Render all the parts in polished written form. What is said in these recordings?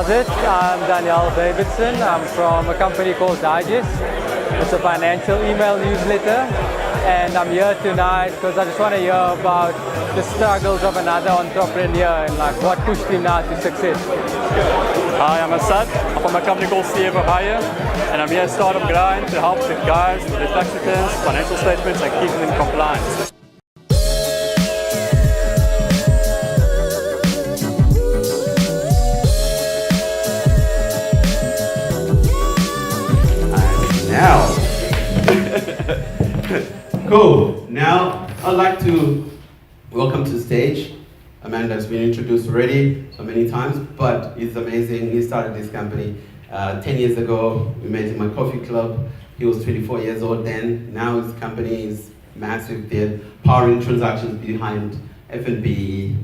How's it? I'm Daniel Davidson. I'm from a company called Digest. It's a financial email newsletter. And I'm here tonight because I just want to hear about the struggles of another entrepreneur and like what pushed him now to success. Hi, I'm Asad. I'm from a company called Stellenbosch, and I'm here at Startup Grind to help the guys with their tax returns, financial statements, and keep them in compliance. Now, cool. Now, I'd like to welcome to the stage. Amanda's been introduced already so many times, but he's amazing. He started this company 10 years ago. We met in my coffee club. He was 24 years old then. Now his company is massive. They're powering transactions behind F&B,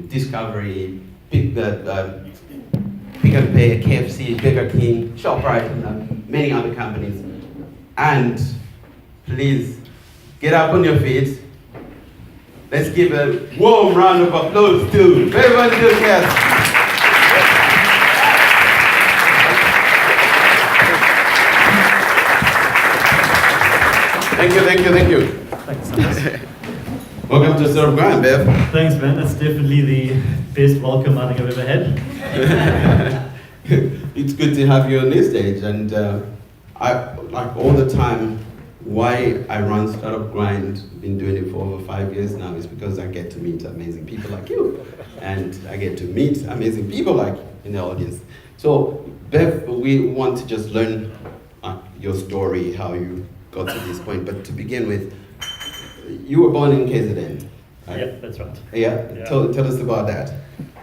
Discovery, Pick and Pay, KFC, Burger King, ShopRite, and many other companies. And please, get up on your feet. Let's give a warm round of applause to Bevan and Ducasse. Thank you. Thanks. Welcome to Sir Richard, Bev. Thanks, man. That's definitely the best welcome I think I've ever had. It's good to have you on this stage, and I like all the time. Why I run Startup Grind, been doing it for over 5 years now, is because I get to meet amazing people like you, and I get to meet amazing people like in the audience. So, Bev, we want to just learn your story, how you got to this point. But to begin with, you were born in KZN, right? Yeah, that's right. Yeah. Tell us about that.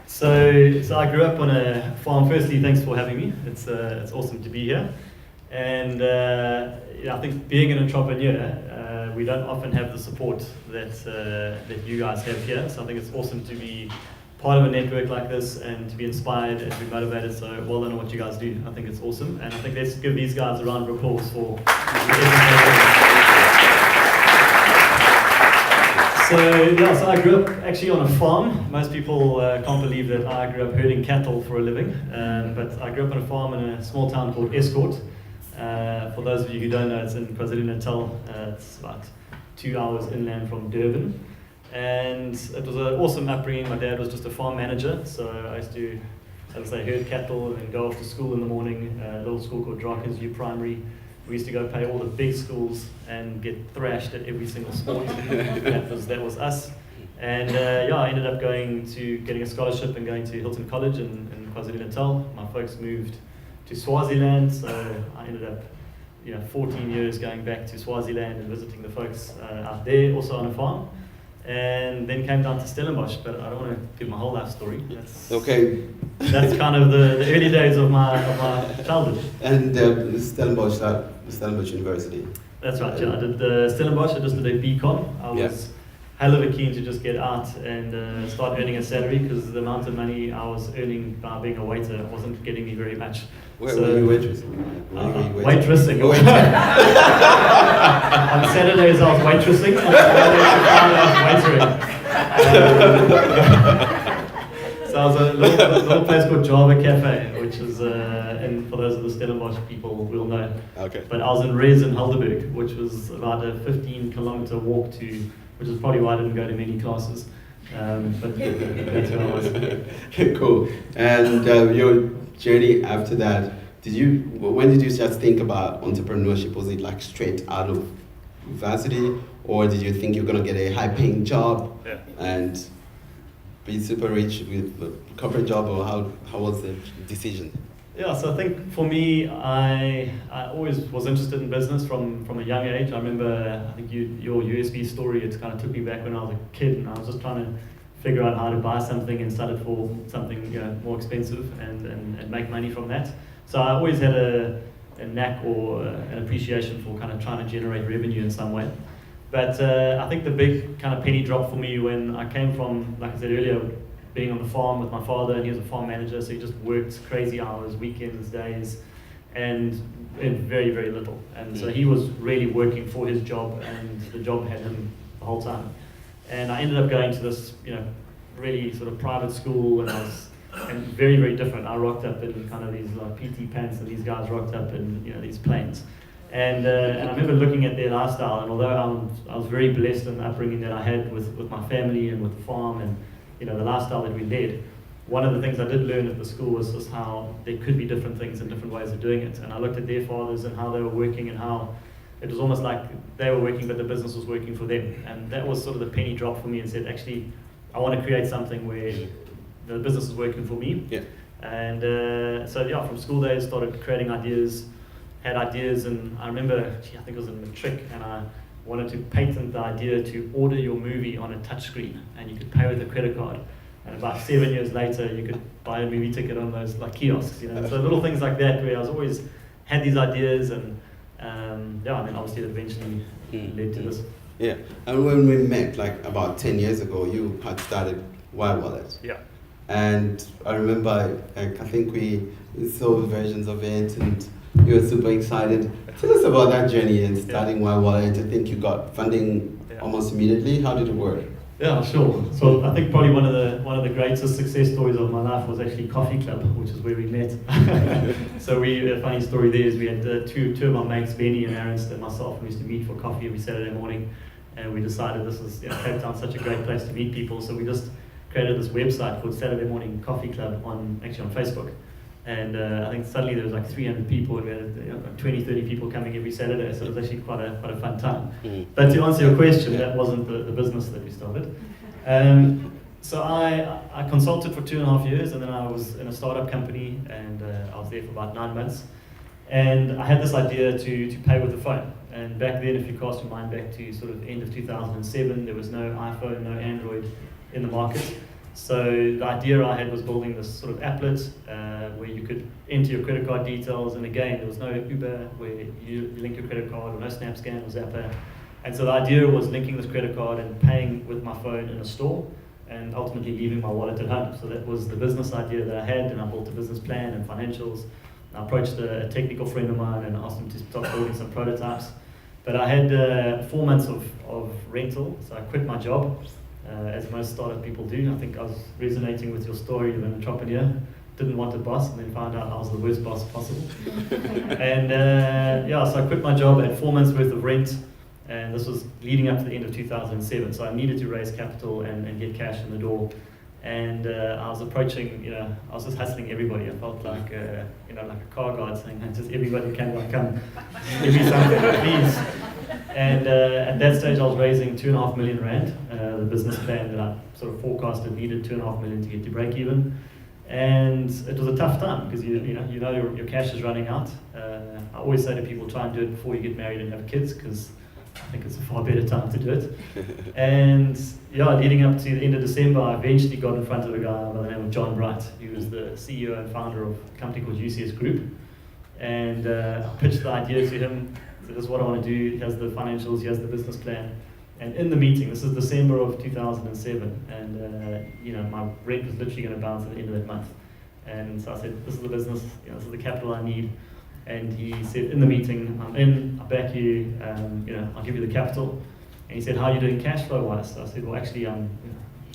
So I grew up on a farm. Firstly, thanks for having me. It's awesome to be here. And I think being an entrepreneur, we don't often have the support that you guys have here. So I think it's awesome to be part of a network like this and to be inspired and to be motivated. So well done on what you guys do. I think it's awesome. And I think let's give these guys a round of applause for So I grew up actually on a farm. Most people can't believe that I grew up herding cattle for a living. But I grew up on a farm in a small town called Escort. For those of you who don't know, it's in KwaZulu-Natal. It's about 2 hours inland from Durban. And it was an awesome upbringing. My dad was just a farm manager, so I used to, as I say, herd cattle and then go off to school in the morning, a little school called Drakensview View Primary. We used to go play all the big schools and get thrashed at every single sport. that was us. And I ended up getting a scholarship and going to Hilton College in KwaZulu-Natal. My folks moved to Swaziland, so I ended up 14 years going back to Swaziland and visiting the folks out there, also on a farm. And then came down to Stellenbosch, but I don't want to give my whole life story. Okay. That's kind of the early days of my childhood. And Stellenbosch University. That's right. Yeah, I did the Stellenbosch. I just did a BCom. I was hell of a keen to just get out and start earning a salary, because the amount of money I was earning by being a waiter wasn't getting me very much. Where were you waitressing? Waitressing. On Saturdays I was waitressing, and on Fridays I was waitering. So I was a little place called Java Cafe, which is, and for those of the Stellenbosch people will know. Okay. But I was in Rez in Helderberg, which was about a 15-kilometer walk to, which is probably why I didn't go to many classes. But that's where I was. Cool. And your journey after that, when did you just think about entrepreneurship? Was it like straight out of university, or did you think you're gonna get a high-paying job and be super rich with a corporate job, or how was the decision? Yeah, so I think for me, I always was interested in business from a young age. I remember, I think your USB story, it kind of took me back when I was a kid, and I was just trying to figure out how to buy something and sell it for something more expensive and make money from that. So I always had a knack or an appreciation for kind of trying to generate revenue in some way. But I think the big kind of penny drop for me when I came from, like I said earlier, being on the farm with my father, and he was a farm manager, so he just worked crazy hours, weekends, days, and very, very little. And so he was really working for his job, and the job had him the whole time. And I ended up going to this, really sort of private school, and I was and very, very different. I rocked up in kind of these like PT pants, and these guys rocked up in these planes. And I remember looking at their lifestyle, and although I was very blessed in the upbringing that I had with my family and with the farm and the lifestyle that we led, one of the things I did learn at the school was just how there could be different things and different ways of doing it. And I looked at their fathers and how they were working, and how it was almost like they were working but the business was working for them. And that was sort of the penny drop for me, and said, actually, I want to create something where the business is working for me. Yeah. And so from school days, started creating ideas, had ideas, and I remember, I think it was in matric, and I wanted to patent the idea to order your movie on a touchscreen, and you could pay with a credit card. And about 7 years later, you could buy a movie ticket on those like kiosks, So little things like that, where I was always had these ideas, and and then obviously it eventually led to this. Yeah, and when we met, like about 10 years ago, you had started Y-Wallet. Yeah. And I remember, I think we saw versions of it, and you were super excited. Tell us about that journey and starting Y-Wallet. I think you got funding almost immediately. How did it work? Yeah, sure. So I think probably one of the greatest success stories of my life was actually Coffee Club, which is where we met. So a funny story there is we had two of my mates, Benny and Aaron, and myself, we used to meet for coffee every Saturday morning, and we decided this is Cape Town's such a great place to meet people, so we just created this website called Saturday Morning Coffee Club on Facebook. And I think suddenly there was like 300 people, and we had 20, 30 people coming every Saturday, so it was actually quite a fun time. But to answer your question, that wasn't the business that we started. So I consulted for 2.5 years, and then I was in a startup company, and I was there for about 9 months. And I had this idea to pay with the phone. And back then, if you cast your mind back to sort of end of 2007, there was no iPhone, no Android in the market. So the idea I had was building this sort of applet where you could enter your credit card details, and again, there was no Uber where you link your credit card, or no SnapScan or Zapper. And so the idea was linking this credit card and paying with my phone in a store, and ultimately leaving my wallet at home. So that was the business idea that I had, and I built a business plan and financials. I approached a technical friend of mine and asked him to start building some prototypes. But I had 4 months of rental, so I quit my job. As most startup people do. I think I was resonating with your story of an entrepreneur. Didn't want a boss, and then found out I was the worst boss possible. And so I quit my job, at 4 months worth of rent, and this was leading up to the end of 2007. So I needed to raise capital and get cash in the door. And I was approaching, I was just hustling everybody. I felt like, like a car guard saying, just everybody come, give me something, please. And at that stage, I was raising 2.5 million rand. The business plan that I sort of forecasted needed 2.5 million to get to break even. And it was a tough time because your cash is running out. I always say to people, try and do it before you get married and have kids, because I think it's a far better time to do it. And leading up to the end of December, I eventually got in front of a guy by the name of John Bright. He was the CEO and founder of a company called UCS Group. And I pitched the idea to him. So this is what I want to do. He has the financials, he has the business plan. And in the meeting, this is December of 2007, and my rent was literally going to bounce at the end of that month. And so I said, this is the business, this is the capital I need. And he said, in the meeting, I'll back you, I'll give you the capital. And he said, how are you doing cash flow wise? So I said, well, actually,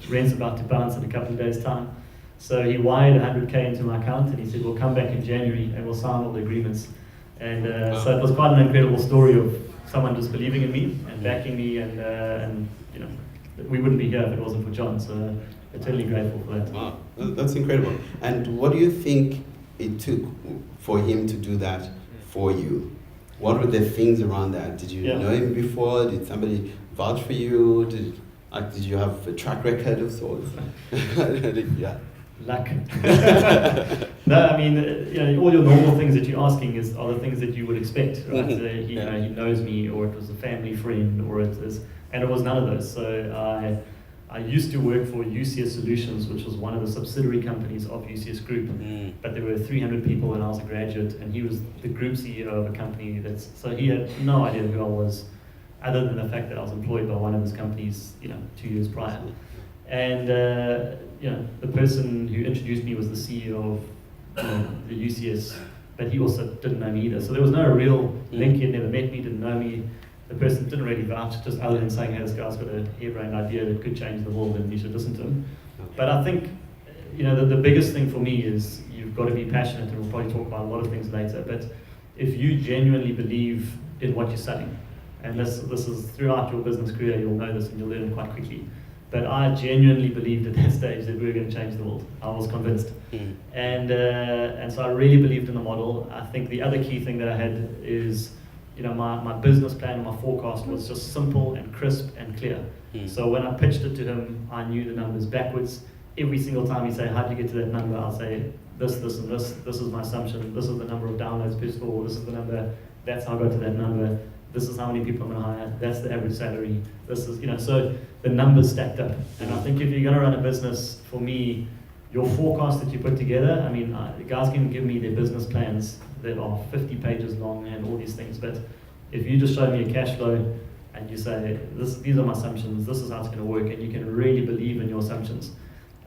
rent's about to bounce in a couple of days' time. So he wired 100K into my account, and he said, we'll come back in January and we'll sign all the agreements. And so it was quite an incredible story of someone just believing in me and backing me, and we wouldn't be here if it wasn't for John. So eternally grateful for that. Wow, that's incredible. And what do you think it took for him to do that for you? What were the things around that? Did you know him before? Did somebody vouch for you? Did you have a track record of sorts? Luck. No, I mean, all your normal things that you're asking are the things that you would expect, right? He knows me, or it was a family friend, or it was none of those. So I used to work for UCS Solutions, which was one of the subsidiary companies of UCS Group. But there were 300 people, and I was a graduate, and he was the group CEO of a company so he had no idea who I was, other than the fact that I was employed by one of his companies, 2 years prior. And the person who introduced me was the CEO of the UCS, but he also didn't know me either. So there was no real link. He had never met me, didn't know me. The person didn't really vouch, just other than saying, hey, this guy's got a harebrained idea that could change the world and you should listen to him. But I think the biggest thing for me is you've got to be passionate, and we'll probably talk about a lot of things later, but if you genuinely believe in what you're selling, and this is throughout your business career, you'll know this and you'll learn it quite quickly. But I genuinely believed at that stage that we were going to change the world. I was convinced. And so I really believed in the model. I think the other key thing that I had is, my business plan, my forecast was just simple and crisp and clear. So when I pitched it to him, I knew the numbers backwards. Every single time he'd say, how'd you get to that number? I'll say, this, and this is my assumption. This is the number of downloads per store. This is the number. That's how I got to that number. This is how many people I'm going to hire. That's the average salary. This is, so the numbers stacked up. And I think if you're going to run a business, for me, your forecast that you put together, the guys can give me their business plans that are 50 pages long and all these things, but if you just show me a cash flow and you say, these are my assumptions, this is how it's going to work, and you can really believe in your assumptions,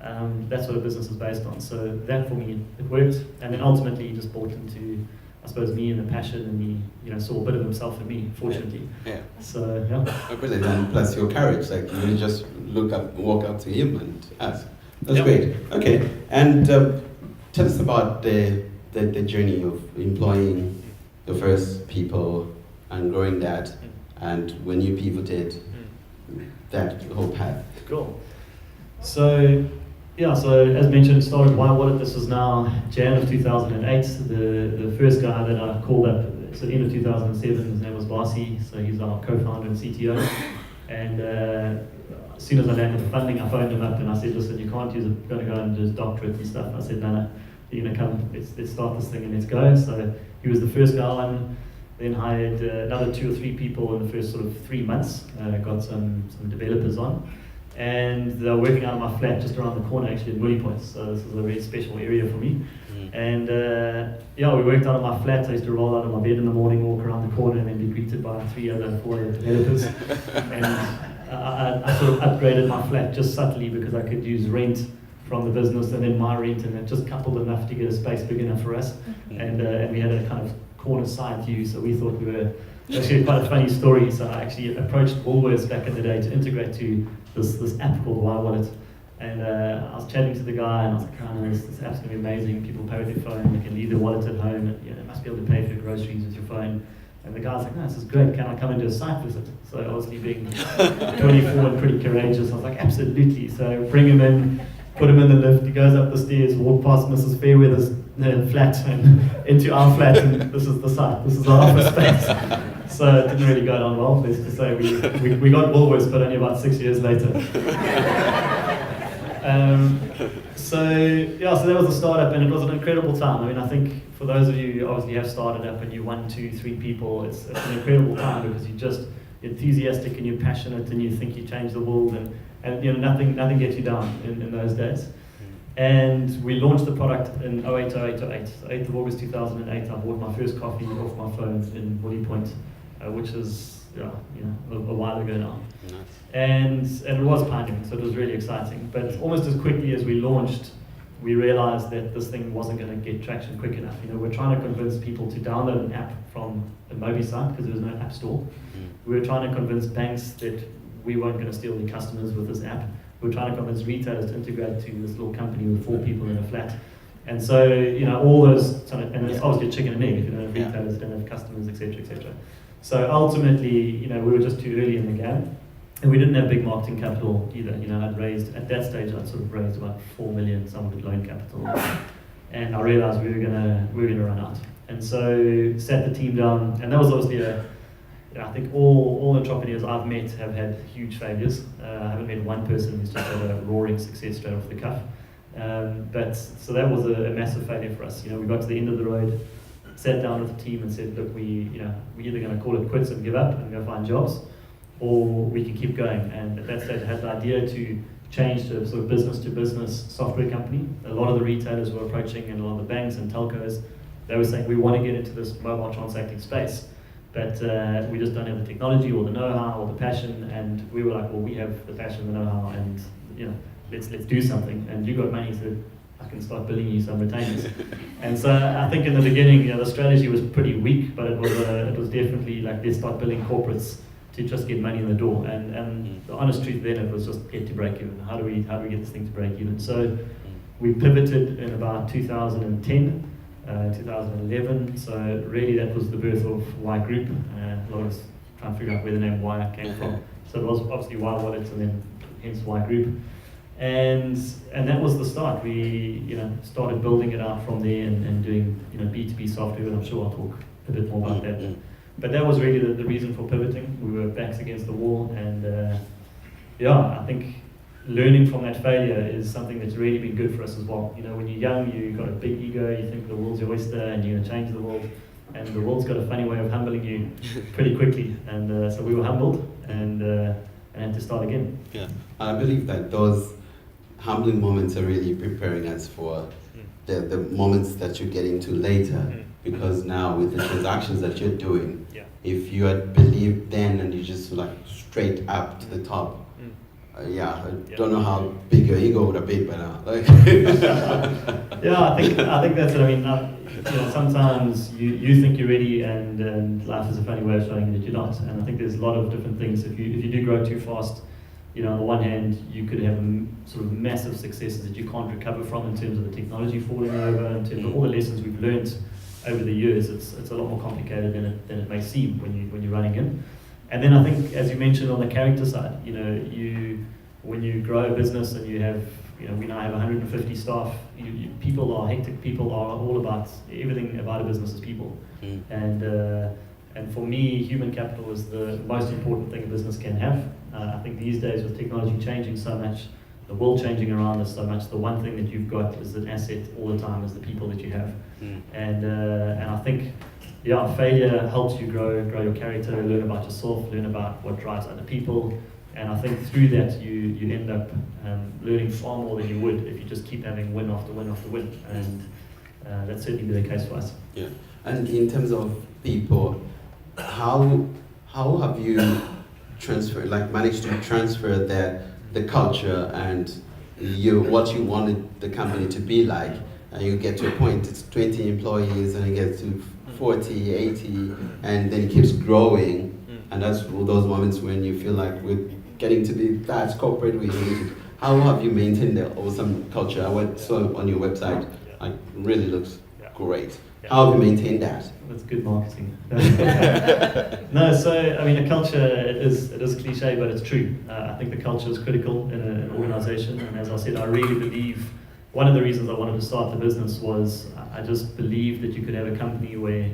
that's what a business is based on. So that, for me, it worked. And then ultimately he just bought into, I suppose, me and the passion, and he saw a bit of himself in me, fortunately. Yeah. So, yeah. Oh, brilliant. And plus your courage, like you just walk up to him and ask. That's Yep. great. Okay. And tell us about the journey of employing the first people and growing that, and when you pivoted, that whole path. Cool. So as mentioned, started WiWallet. This is now Jan of 2008. The first guy that I called up, so end of 2007, his name was Barsi, so he's our co-founder and CTO. And as soon as I landed the funding, I phoned him up and I said, listen, you can't use it, going to go and do his doctorate and stuff. I said, no, you're going to come, let's start this thing and let's go. So he was the first guy on, then hired another 2 or 3 people in the first sort of 3 months, got some developers on. And they were working out of my flat just around the corner, actually, in Woody Point. So this is a very special area for me. And we worked out of my flat. I used to roll out of my bed in the morning, walk around the corner, and then be greeted by 4 other developers. And I sort of upgraded my flat just subtly because I could use rent from the business and then my rent, and it just coupled enough to get a space big enough for us. And we had a kind of corner side view, so we thought we were. Actually, quite a funny story. So I actually approached Woolworths back in the day to integrate to this app called WiWallet. And I was chatting to the guy, and I was like, oh, this app's going to be amazing. People pay with their phone, they can leave their wallet at home, and you must be able to pay for your groceries with your phone. And the guy's like, no, this is great, can I come and do a site visit? So obviously being 24 and pretty courageous, I was like, absolutely. So bring him in, put him in the lift, he goes up the stairs, walk past Mrs. Fairweather's flat and into our flat, and this is the site, this is our office space. So it didn't really go down well, let's just say. We got Woolworths, but only about 6 years later. So that was the startup, and it was an incredible time. I think for those of you who obviously have started up and you're 1, 2, 3 people, it's an incredible time because you're enthusiastic and you're passionate and you think you change the world, and nothing gets you down in those days. And we launched the product in 08. So 8th of August 2008, I bought my first coffee off my phone in Woody Point, which is a while ago now. Nice. And it was pioneering, so it was really exciting. But almost as quickly as we launched, we realized that this thing wasn't going to get traction quick enough. We're trying to convince people to download an app from a Mobi site because there was no app store. We were trying to convince banks that we weren't going to steal their customers with this app. We were trying to convince retailers to integrate to this little company with 4 people in a flat. And so, all those, and it's obviously a chicken and egg if retailers don't have customers, etc., etc. So ultimately, we were just too early in the game. And we didn't have big marketing capital either. I'd raised, at that stage, I'd sort of raised about 4 million, some of it loan capital. And I realized we were gonna run out. And so sat the team down, and that was obviously I think all entrepreneurs I've met have had huge failures. I haven't met one person who's just had a roaring success straight off the cuff. So that was a massive failure for us. We got to the end of the road, sat down with the team and said, look, we're either going to call it quits and give up and go find jobs, or we can keep going. And at that stage I had the idea to change to a sort of business-to-business software company. A lot of the retailers were approaching, and a lot of the banks and telcos, they were saying, we want to get into this mobile transacting space, but we just don't have the technology or the know-how or the passion. And we were like, well, we have the passion, the know-how, and let's do something. And you got money, so I can start billing you some retainers. And so I think in the beginning, the strategy was pretty weak, but it was definitely like, let's start billing corporates to just get money in the door. And the honest truth then, it was just get to break even. How do we get this thing to break even? So We pivoted in about 2010, 2011, so really that was the birth of WiGroup. A lot of us trying to figure out where the name Y came from. So it was obviously Y Wallet and then hence WiGroup. And that was the start. We started building it out from there and doing B2B software, and I'm sure I'll talk a bit more about that. But that was really the reason for pivoting. We were backs against the wall, and I think learning from that failure is something that's really been good for us as well. When you're young, you've got a big ego, you think the world's your oyster and you're going to change the world, and the world's got a funny way of humbling you pretty quickly. And so we were humbled and had to start again. Yeah, I believe that those humbling moments are really preparing us for the moments that you get into later, because now with the transactions that you're doing, if you had believed then and you just like straight up to the top, I don't know how big your ego would have been by now. Like I think that's it. I mean, sometimes you think you're ready, and life is a funny way of showing you that you're not. And I think there's a lot of different things. If you do grow too fast, on the one hand, you could have sort of massive successes that you can't recover from in terms of the technology falling over, in terms of all the lessons we've learned over the years. It's a lot more complicated than it may seem when you're running in. And then I think, as you mentioned on the character side, when you grow a business and you have, we now have 150 staff, people are hectic, people are all about, everything about a business is people. And for me, human capital is the most important thing a business can have. I think these days with technology changing so much, the world changing around us so much, the one thing that you've got is an asset all the time is the people that you have. And I think, failure helps you grow your character, learn about yourself, learn about what drives other people. And I think through that you end up learning far more than you would if you just keep having win after win after win. And that's certainly been the case for us. Yeah. And in terms of people, how have you managed to transfer the culture and what you wanted the company to be like, and you get to a point it's 20 employees and it gets to 40, 80, and then it keeps growing, and that's those moments when you feel like we're getting to be that corporate. How have you maintained the awesome culture? I saw on your website, really looks great. How have you maintained that? That's good marketing. No, so a culture, it is cliche, but it's true. I think the culture is critical in an organization, and as I said, I really believe one of the reasons I wanted to start the business was I just believed that you could have a company where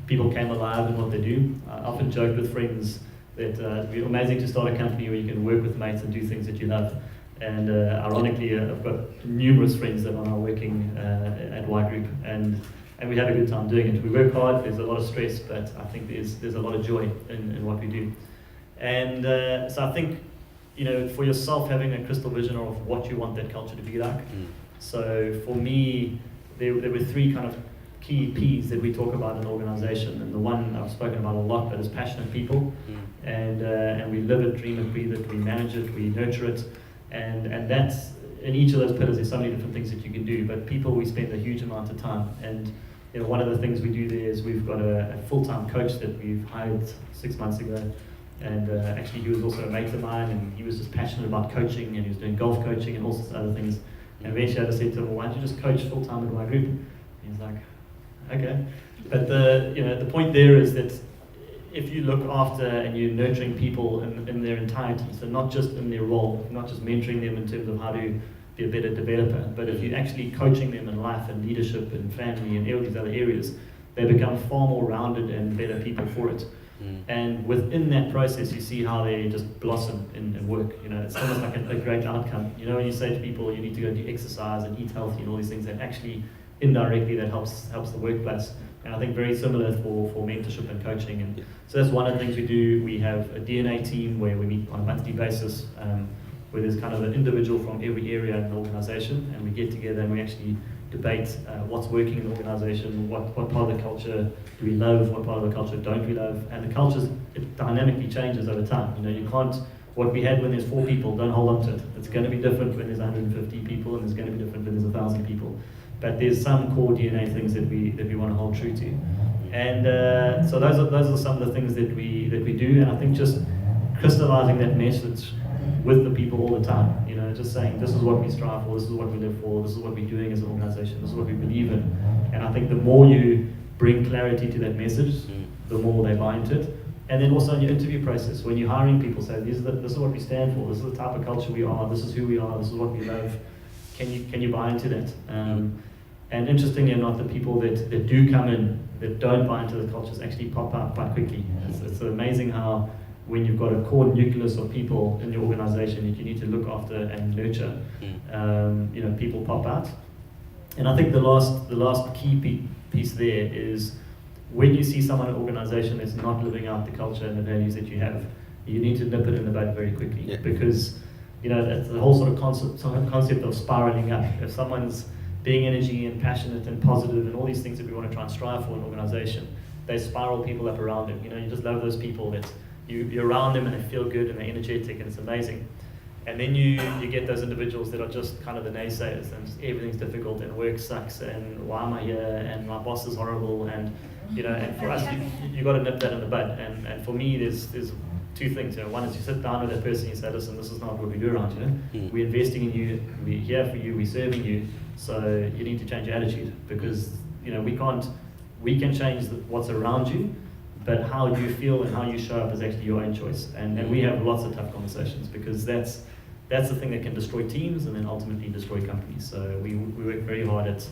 people came alive in what they do. I often joke with friends that it'd be amazing to start a company where you can work with mates and do things that you love. And ironically, I've got numerous friends that are now working at WiGroup, and we have a good time doing it. We work hard, there's a lot of stress, but I think there's a lot of joy in what we do. And so I think, for yourself, having a crystal vision of what you want that culture to be like. So for me, there were three kind of key P's that we talk about in an organization, and the one I've spoken about a lot, but is passionate people. And we live it, dream it, breathe it, we manage it, we nurture it, and that's, in each of those pillars there's so many different things that you can do, but people, we spend a huge amount of time. And one of the things we do there is we've got a full-time coach that we've hired 6 months ago, and actually he was also a mate of mine, and he was just passionate about coaching, and he was doing golf coaching and all sorts of other things. And eventually I just said to him, well, why don't you just coach full-time at WiGroup? And he's like, okay. But the point there is that if you look after and you're nurturing people in their entirety, so not just in their role, not just mentoring them in terms of how to be a better developer, but if you're actually coaching them in life and leadership and family and all these other areas, they become far more rounded and better people for it. And within that process, you see how they just blossom in work. It's almost like a great outcome. When you say to people, you need to go do exercise and eat healthy and all these things, that actually indirectly that helps the workplace. And I think very similar for mentorship and coaching. And so that's one of the things we do. We have a DNA team where we meet on a monthly basis, where there's kind of an individual from every area in the organization, and we get together and we actually debate what's working in the organization, what part of the culture do we love, what part of the culture don't we love. And the culture, it dynamically changes over time. You can't, what we had when there's 4 people, don't hold on to it. It's going to be different when there's 150 people, and it's going to be different when there's 1,000 people. But there's some core DNA things that we want to hold true to. And so those are some of the things that we do. And I think just crystallizing that message with the people all the time. You know, just saying this is what we strive for, this is what we live for, this is what we're doing as an organization, this is what we believe in. And I think the more you bring clarity to that message, the more they buy into it. And then also in your interview process, when you're hiring people, say this is what we stand for, this is the type of culture we are, this is who we are, this is what we love. Can you buy into that? And interestingly enough, the people that do come in, that don't buy into the cultures, actually pop out quite quickly. It's amazing how when you've got a core nucleus of people in your organization that you need to look after and nurture, you know, people pop out. And I think the last key piece there is when you see someone in an organization that's not living out the culture and the values that you have, you need to nip it in the bud very quickly, because you know that's the whole sort of concept of spiraling up. If someone's being energy and passionate and positive and all these things that we want to try and strive for in an organization, they spiral people up around them. You know, you just love those people that you're around them and they feel good and they're energetic and it's amazing. And then you get those individuals that are just kind of the naysayers and everything's difficult and work sucks and why am I here and my boss is horrible, and you know, and for us you got to nip that in the bud. And for me there's two things. You know, one is you sit down with that person and you say, listen, this is not what we do around here. We're investing in you, we're here for you, we're serving you, so you need to change your attitude, because you know we can change what's around you, but how you feel and how you show up is actually your own choice. And we have lots of tough conversations, because that's the thing that can destroy teams and then ultimately destroy companies. So we work very hard at,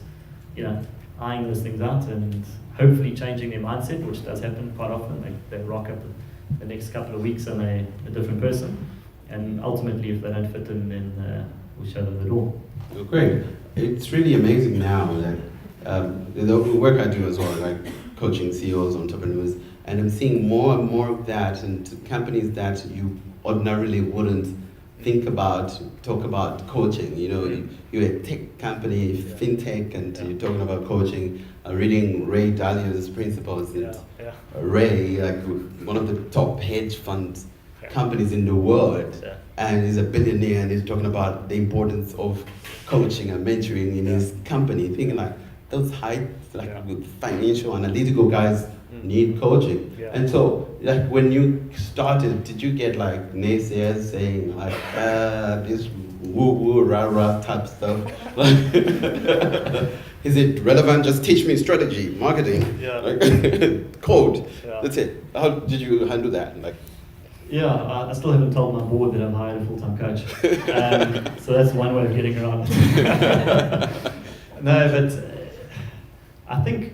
you know, eyeing those things out and hopefully changing their mindset, which does happen quite often. They rock up the next couple of weeks and they're a different person. And ultimately, if they don't fit in, then we'll show them the door. Oh, great. It's really amazing now that the work I do as well, like coaching CEOs, entrepreneurs, and I'm seeing more and more of that, and companies that you ordinarily wouldn't talk about coaching. You know, you're a tech company, fintech, and you're talking about coaching. Reading Ray Dalio's principles. Ray, like one of the top hedge fund companies in the world, and he's a billionaire, and he's talking about the importance of coaching and mentoring in his company. Thinking like those with financial analytical guys need coaching. And so, like when you started, did you get like naysayers saying like this woo rah rah type stuff? Is it relevant? Just teach me strategy, marketing, code. That's it. How did you handle that? Like, I still haven't told my board that I'm hiring a full-time coach. So that's one way of getting around. No, but I think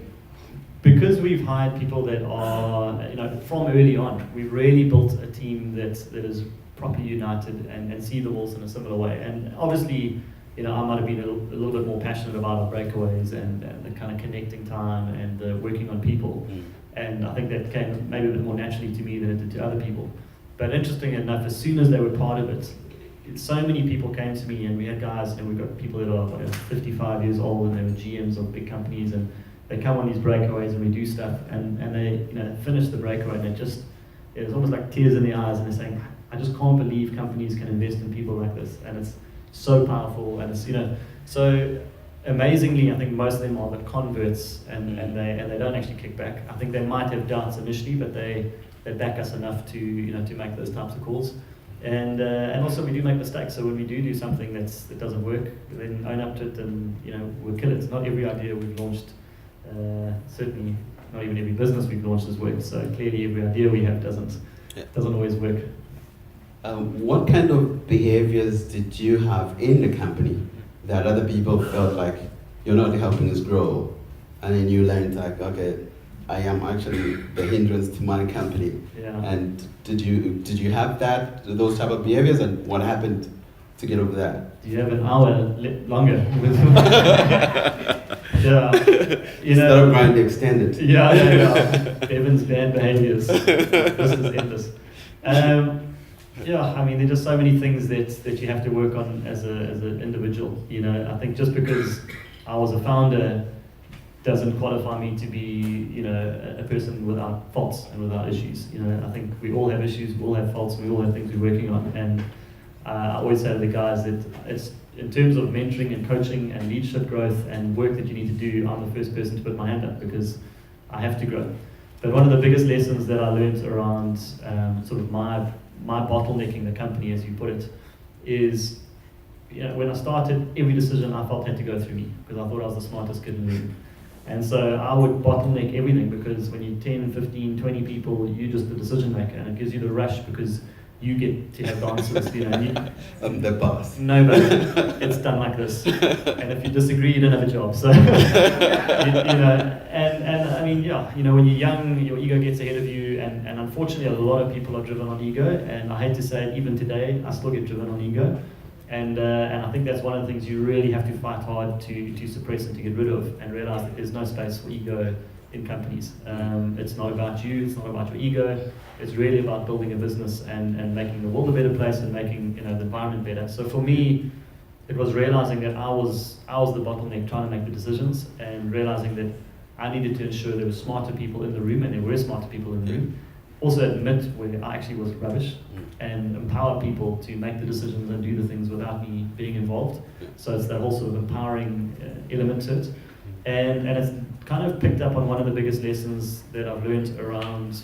because we've hired people that are, you know, from early on, we've really built a team that is properly united and see the walls in a similar way. And obviously, you know, I might have been a little bit more passionate about our breakaways and the kind of connecting time and working on people. And I think that came maybe a bit more naturally to me than it did to other people. But interesting enough, as soon as they were part of it, so many people came to me, and we had guys, and we've got people that are 55 years old and they were GMs of big companies, and they come on these breakaways and we do stuff, and they, you know, finish the breakaway and it's almost like tears in their eyes, and they're saying, I just can't believe companies can invest in people like this, and it's so powerful, and it's, you know, so amazingly, I think most of them are the converts, and they don't actually kick back. I think they might have doubts initially, but they back us enough to, you know, to make those types of calls. And also we do make mistakes, so when we do something that doesn't work, then own up to it, and you know, we'll kill it. Not every idea we've launched, certainly not even every business we've launched has worked. So clearly every idea we have doesn't always work. What kind of behaviors did you have in the company that other people felt like you're not helping us grow, and then you learned like, okay, I am actually the hindrance to my company. And did you have those type of behaviors, and what happened to get over that? Do you have an hour longer? You know, Instead of grind extended. Bevan's bad behaviors. This is endless. I mean, there are just so many things that you have to work on as an individual. You know, I think just because I was a founder doesn't qualify me to be, you know, a person without faults and without issues. You know, I think we all have issues, we all have faults, we all have things we're working on. And I always say to the guys that it's in terms of mentoring and coaching and leadership growth and work that you need to do, I'm the first person to put my hand up, because I have to grow. But one of the biggest lessons that I learned around sort of my my bottlenecking the company, as you put it, is, when I started, every decision I felt had to go through me because I thought I was the smartest kid in the room. And so I would bottleneck everything because when you're 10, 15, 20 people, you're just the decision maker, and it gives you the rush because you get to have the answers. I'm the boss. No, but it's done like this. And if you disagree, you don't have a job. So, and I mean, when you're young, your ego gets ahead of you, and unfortunately, a lot of people are driven on ego. And I hate to say it, even today, I still get driven on ego. And I think that's one of the things you really have to fight hard to suppress and to get rid of, and realize that there's no space for ego in companies. It's not about you, it's not about your ego, it's really about building a business and making the world a better place and making the environment better. So for me, it was realizing that I was the bottleneck trying to make the decisions, and realizing that I needed to ensure there were smarter people in the room, and there were smarter people in the room. Also admit where I actually was rubbish, and empower people to make the decisions and do the things without me being involved. So it's that whole sort of empowering element to it. And it's kind of picked up on one of the biggest lessons that I've learned around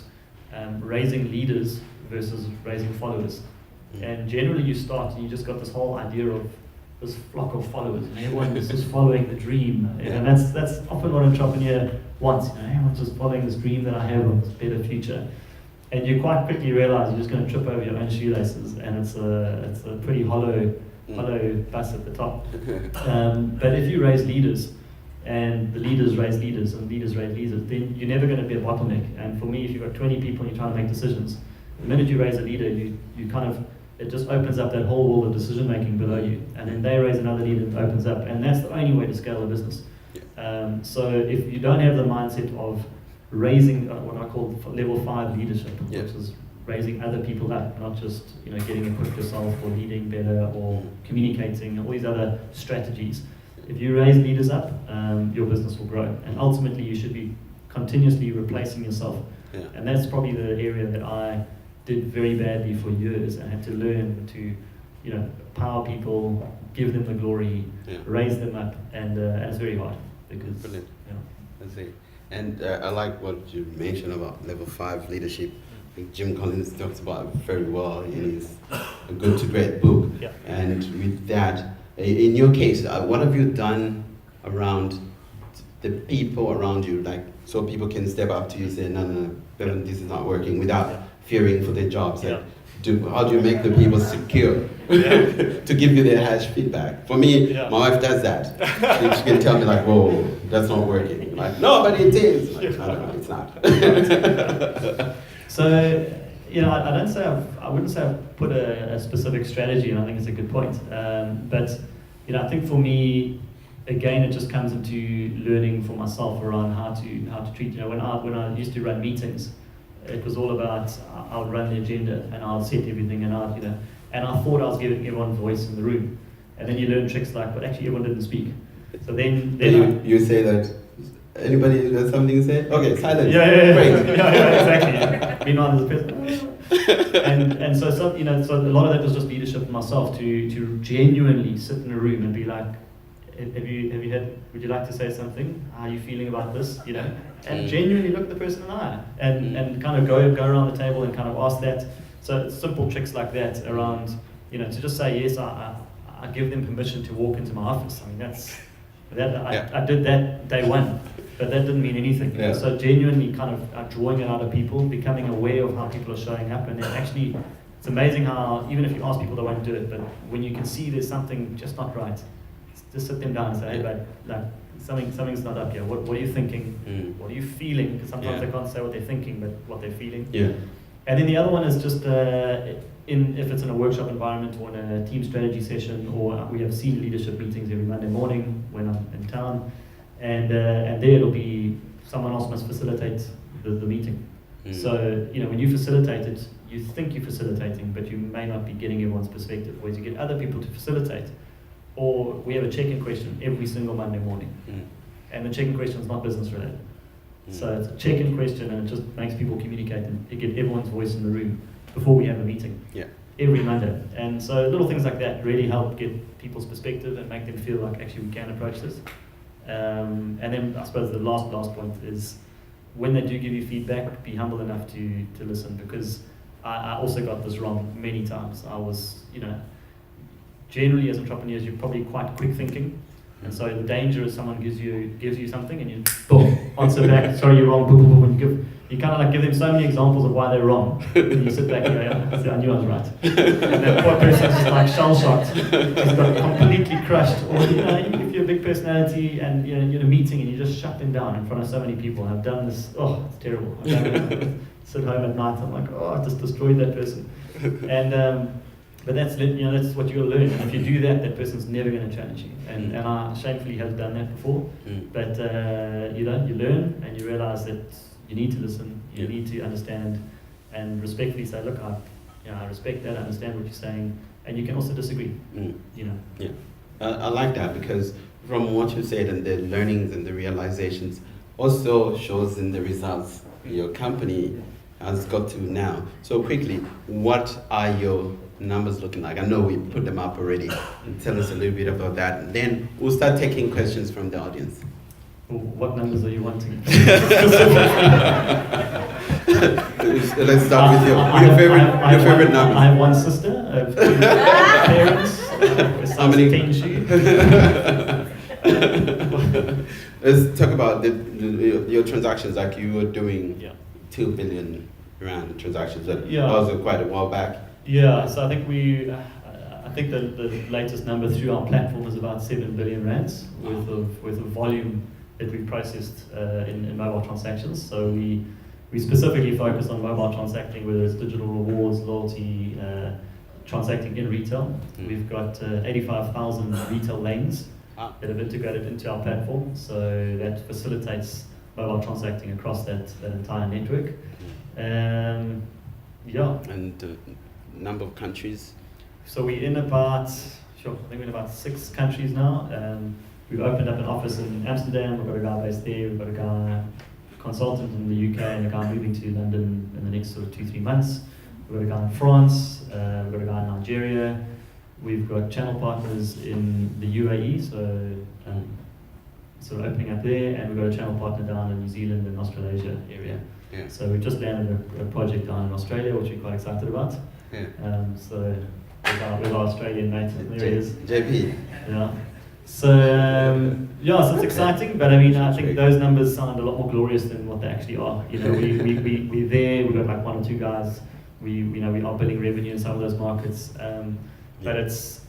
raising leaders versus raising followers. And generally you start and you just got this whole idea of this flock of followers, and everyone is just following the dream. And that's often what an entrepreneur wants. Everyone's just following this dream that I have of this better future. And you quite quickly realize you're just going to trip over your own shoelaces, and it's a pretty hollow bus at the top. But if you raise leaders, and the leaders raise leaders, and leaders raise leaders, then you're never going to be a bottleneck. And for me, if you've got 20 people and you're trying to make decisions, the minute you raise a leader, you kind of, it just opens up that whole world of decision making below you. And then they raise another leader, it opens up, and that's the only way to scale a business. So if you don't have the mindset of raising what I call level 5 leadership, which is raising other people up, not just getting equipped yourself or leading better or communicating, all these other strategies. If you raise leaders up, your business will grow, and ultimately you should be continuously replacing yourself. And that's probably the area that I did very badly for years, and had to learn to power people, give them the glory, raise them up, and it's very hard because brilliant. I see. And I like what you mentioned about level 5 leadership. I think Jim Collins talks about it very well in his Good to Great book. And with that, in your case, what have you done around the people around you, like so people can step up to you and say, no, Bevan, this is not working, without fearing for their jobs? How do you make the people secure to give you their harsh feedback? For me, my wife does that. She can tell me like, whoa, that's not working. I'm like, no, but it is. Like, I don't know, it's not. So, I wouldn't say I've put a specific strategy, and I think it's a good point. But I think for me, again, it just comes into learning for myself around how to treat. When I used to run meetings, it was all about I would run the agenda and I'll set everything, and and I thought I was giving everyone voice in the room, and then you learn tricks like, but actually everyone didn't speak. So then you say that. Anybody has something to say? Okay, silence. Great. Exactly. Meanwhile, there's a person. and so a lot of that was just leadership myself to genuinely sit in a room and be like, have you had? Would you like to say something? How are you feeling about this? And genuinely look at the person in the eye, and kind of go around the table and kind of ask that. So simple tricks like that around, to just say yes. I give them permission to walk into my office. I mean I did that day one, but that didn't mean anything. So genuinely kind of drawing it out of people, becoming aware of how people are showing up, and then actually, it's amazing how even if you ask people, they won't do it. But when you can see there's something just not right, just sit them down and say, hey, babe, like something's not up here. What are you thinking? What are you feeling? Because sometimes they can't say what they're thinking, but what they're feeling. And then the other one is just if it's in a workshop environment or in a team strategy session, or we have senior leadership meetings every Monday morning when I'm in town, and there it'll be someone else must facilitate the meeting. So when you facilitate it, you think you're facilitating, but you may not be getting everyone's perspective. Whereas you get other people to facilitate, or we have a check-in question every single Monday morning, and the check-in question is not business related. So it's a check-in question, and it just makes people communicate and get everyone's voice in the room before we have a meeting every Monday. And so little things like that really help get people's perspective and make them feel like actually we can approach this. And then I suppose the last point is when they do give you feedback, be humble enough to listen, because I also got this wrong many times. I was, generally as entrepreneurs, you're probably quite quick thinking. And so the danger is someone gives you something and you boom, answer back, sorry, you're wrong, boom, boom, boom, and you kind of like give them so many examples of why they're wrong. And you sit back and go, yeah, I knew I was right. And that poor person's just like shell-shocked. He's got completely crushed. Or, if you're a big personality and you're in a meeting and you just shut them down in front of so many people. And I've done this, it's terrible. I've done it. Sit home at night, I'm like, I just destroyed that person. And but that's what you'll learn. And if you do that, that person's never going to challenge you. And I shamefully have done that before. But you learn and you realize that you need to listen, you need to understand, and respectfully say, look, I respect that, I understand what you're saying, and you can also disagree. Yeah, I like that, because from what you said and the learnings and the realizations also shows in the results your company has got to now. So quickly, what are your numbers looking like? I know we put them up already. Tell us a little bit about that. And then we'll start taking questions from the audience. What numbers are you wanting? Let's start with your favorite numbers. I have one sister, I have two parents, how many? 10 shoes. Let's talk about your transactions. Like you were doing 2 billion rand transactions. That was quite a while back. Yeah, so I think the latest number through our platform is about 7 billion rands worth of volume that we processed in mobile transactions. So we specifically focus on mobile transacting, whether it's digital rewards, loyalty, transacting in retail. We've got 85,000 retail lanes that have integrated into our platform, so that facilitates mobile transacting across that entire network. And number of countries? So we're in about, I think we're in about 6 countries now. We've opened up an office in Amsterdam, we've got a guy based there, we've got a guy, consultant in the UK, and a guy moving to London in the next sort of 2-3 months. We've got a guy in France, we've got a guy in Nigeria, we've got channel partners in the UAE, so sort of opening up there, and we've got a channel partner down in New Zealand and Australasia area. Yeah. So we've just landed a project down in Australia, which we're quite excited about. Yeah. So with our Australian mates, there he is. JP. Yeah. So so it's exciting, but I mean, I think those numbers sound a lot more glorious than what they actually are. We're there. We've got like 1 or 2 guys. We are building revenue in some of those markets. But it's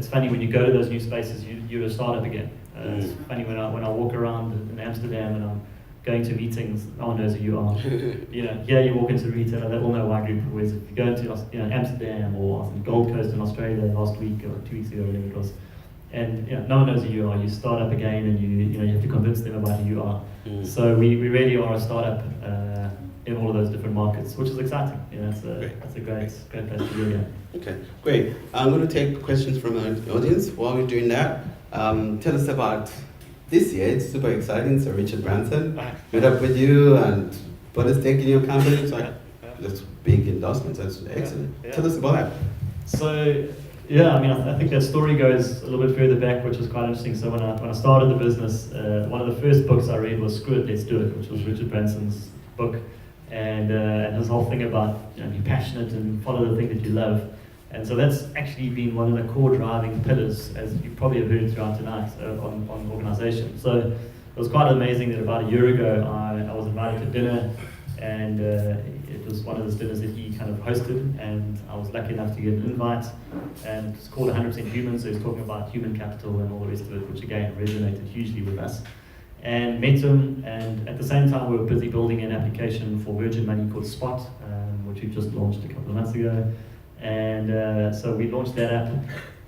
funny when you go to those new spaces, you're a startup again. It's funny when I walk around in Amsterdam and I'm going to meetings, no one knows who you are. Here you walk into a retailer, they all know WiGroup. Whereas if you go into Amsterdam or Gold Coast in Australia last week or 2 weeks ago, whatever it was, and no one knows who you are. You start up again, and you have to convince them about who you are. So we really are a startup in all of those different markets, which is exciting. That's a great place to be in. Okay, great. I'm going to take questions from the audience. While we're doing that, tell us about this year. It's super exciting. Sir Richard Branson met up with you and put a stake in your company. It's like that's big endorsements. That's excellent. Yeah. Tell us about that. So. Yeah, I mean, I think that story goes a little bit further back, which was quite interesting. So when I started the business, one of the first books I read was Screw It, Let's Do It, which was Richard Branson's book. And his whole thing about be passionate and follow the thing that you love. And so that's actually been one of the core driving pillars, as you probably have heard throughout tonight, on organisation. So it was quite amazing that about a year ago I was invited to dinner, and it was one of those dinners that he kind of hosted, and I was lucky enough to get an invite. And it's called 100% Human, so he's talking about human capital and all the rest of it, which again resonated hugely with us. And met him, and at the same time we were busy building an application for Virgin Money called Spot, which we just launched a couple of months ago. And so we launched that app,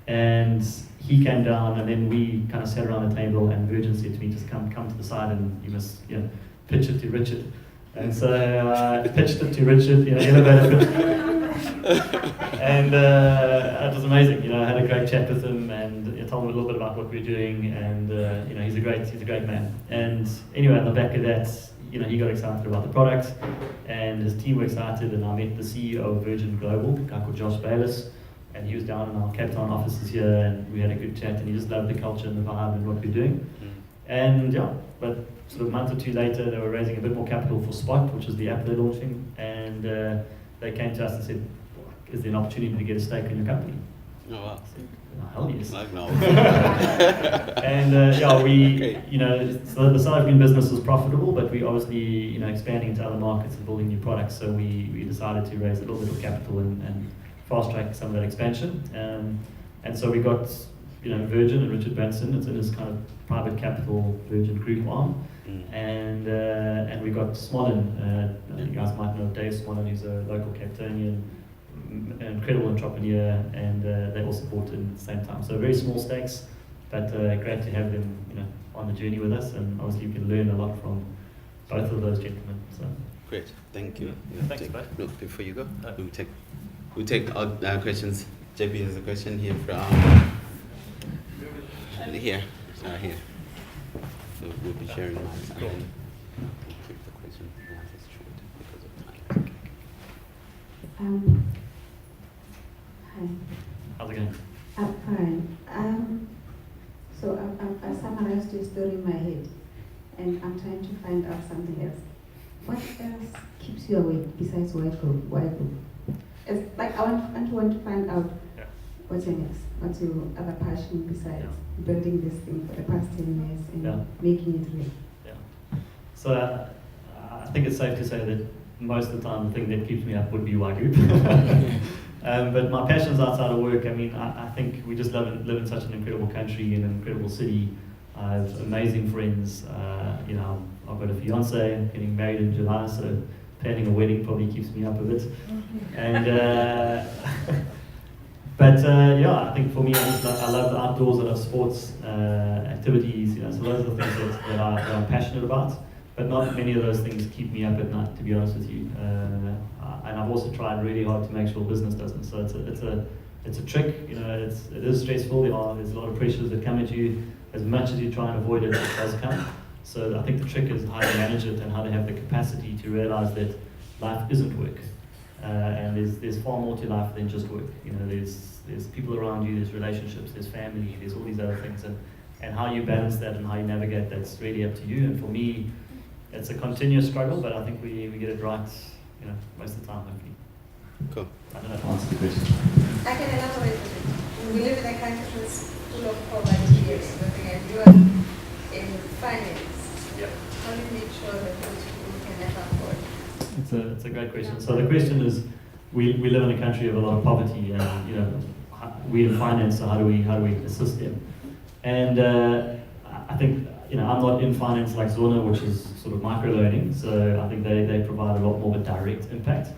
and he came down, and then we kind of sat around the table, and Virgin said to me, just come to the side and you must pitch it to Richard. And so I pitched it to Richard, elevator pitch. And it was amazing. I had a great chat with him, and told him a little bit about what we're doing, and he's a great man. And anyway, on the back of that, he got excited about the product, and his team were excited, and I met the CEO of Virgin Global, a guy called Josh Bayless, and he was down in our Cape Town offices here, and we had a good chat, and he just loved the culture and the vibe and what we're doing. And but sort of a month or two later, they were raising a bit more capital for Spot, which is the app they're launching, and they came to us and said, is there an opportunity to get a stake in your company? Oh, wow. I said, hell yes. Like no. And yeah, we, so the South African business was profitable, but we obviously, expanding into other markets and building new products. So we decided to raise a little bit of capital and fast track some of that expansion. And so we got, Virgin and Richard Branson. It's in his kind of private capital Virgin Group arm. And we got Smolin. You guys might know Dave Smolin. He's a local Capetonian, incredible entrepreneur, and they all supported at the same time. So very small stakes, but great to have them, on the journey with us. And obviously, you can learn a lot from both of those gentlemen. So great, thank you. Thanks, bud. Look, before you go, we'll take questions. JP has a question here from here. Here. So we'll be sharing mics. Cool. We'll keep the question and answers short because of time. Hi. How's it going? I'm fine. So I summarized your story in my head, and I'm trying to find out something else. What else keeps you awake besides WiGroup? It's like I want to find out what's your next, what's your other passion besides building this thing for the past 10 years and making it real. Yeah. So I think it's safe to say that most of the time the thing that keeps me up would be WiGroup. But my passions outside of work, I think we just live in such an incredible country and an incredible city. I have amazing friends. I've got a fiance, getting married in July, so planning a wedding probably keeps me up a bit. And I think for me, I love the outdoors, I love sports, activities. So those are the things that I'm passionate about. But not many of those things keep me up at night, to be honest with you. And I've also tried really hard to make sure business doesn't. So it's a trick. It is stressful. There's a lot of pressures that come at you. As much as you try and avoid it, it does come. So I think the trick is how to manage it and how to have the capacity to realize that life isn't work. And there's far more to life than just work. There's people around you, there's relationships, there's family, there's all these other things. And how you balance that and how you navigate, that's really up to you. And for me, it's a continuous struggle, but I think we get it right, most of the time, hopefully. Cool. I don't know if I answered the question. I can elaborate a bit. We live in a country that's full of poverty. You are in finance. How do you make sure that those people can never afford? It's a great question. So the question is, we live in a country of a lot of poverty, and we in finance, so how do we assist them? And I think I'm not in finance like Zona, which is sort of micro-learning, so I think they provide a lot more of a direct impact.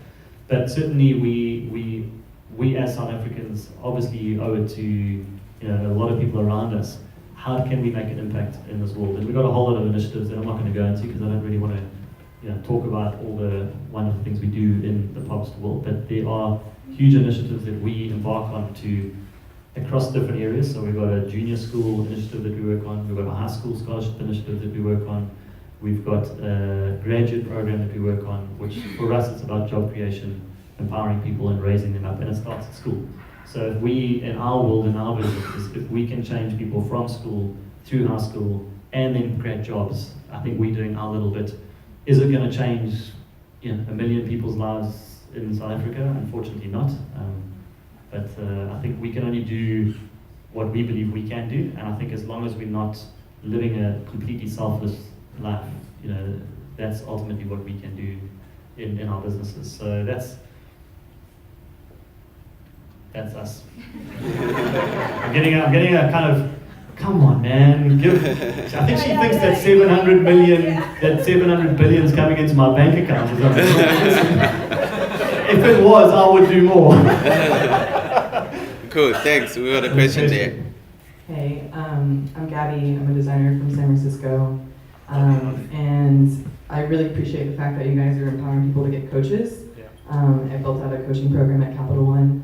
But certainly we as South Africans obviously owe it to a lot of people around us. How can we make an impact in this world? And we've got a whole lot of initiatives that I'm not going to go into because I don't really want to talk about all the wonderful things we do in the poverty world. But there are huge initiatives that we embark on across different areas. So we've got a junior school initiative that we work on. We've got a high school scholarship initiative that we work on. We've got a graduate program that we work on, which for us it's about job creation, empowering people and raising them up, and it starts at school. So if we, in our world, in our business, if we can change people from school, through high school, and then create jobs, I think we're doing our little bit. Is it going to change 1 million people's lives in South Africa? Unfortunately not. But I think we can only do what we believe we can do, and I think as long as we're not living a completely selfless life, that's ultimately what we can do in our businesses. So that's us. I'm getting a kind of, come on, man. I think she thinks that 700 billion is coming into my bank account. If it was, I would do more. Cool, thanks. We got a question there. Hey, I'm Gabby. I'm a designer from San Francisco. And I really appreciate the fact that you guys are empowering people to get coaches. I built out a coaching program at Capital One.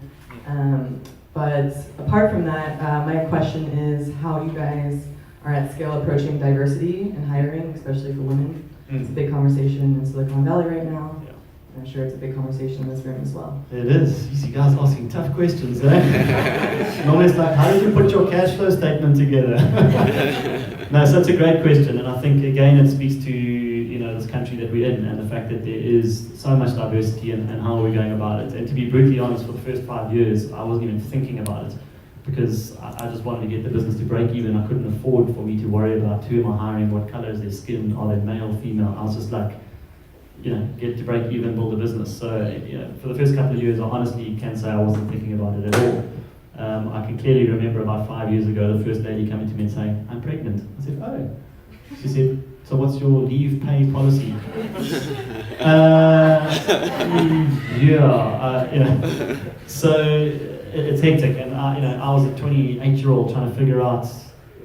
But apart from that, my question is how you guys are at scale approaching diversity and hiring, especially for women. It's a big conversation in Silicon Valley right now. I'm sure it's a big conversation in this room as well. It is. You see guys asking tough questions, eh? Normally it's like, how did you put your cash flow statement together? No, so it's a great question, and I think again it speaks to this country that we're in, and the fact that there is so much diversity and how we're going about it. And to be brutally honest, for the first 5 years, I wasn't even thinking about it, because I just wanted to get the business to break even. I couldn't afford for me to worry about who am I hiring, what color is their skin, are they male, female. I was just like, get to break even, build a business. So for the first couple of years, I honestly can say I wasn't thinking about it at all. I can clearly remember about 5 years ago, the first lady coming to me and saying, "I'm pregnant." I said, "Oh." She said, "So what's your leave pay policy?" So it's hectic, and I was a 28-year-old trying to figure out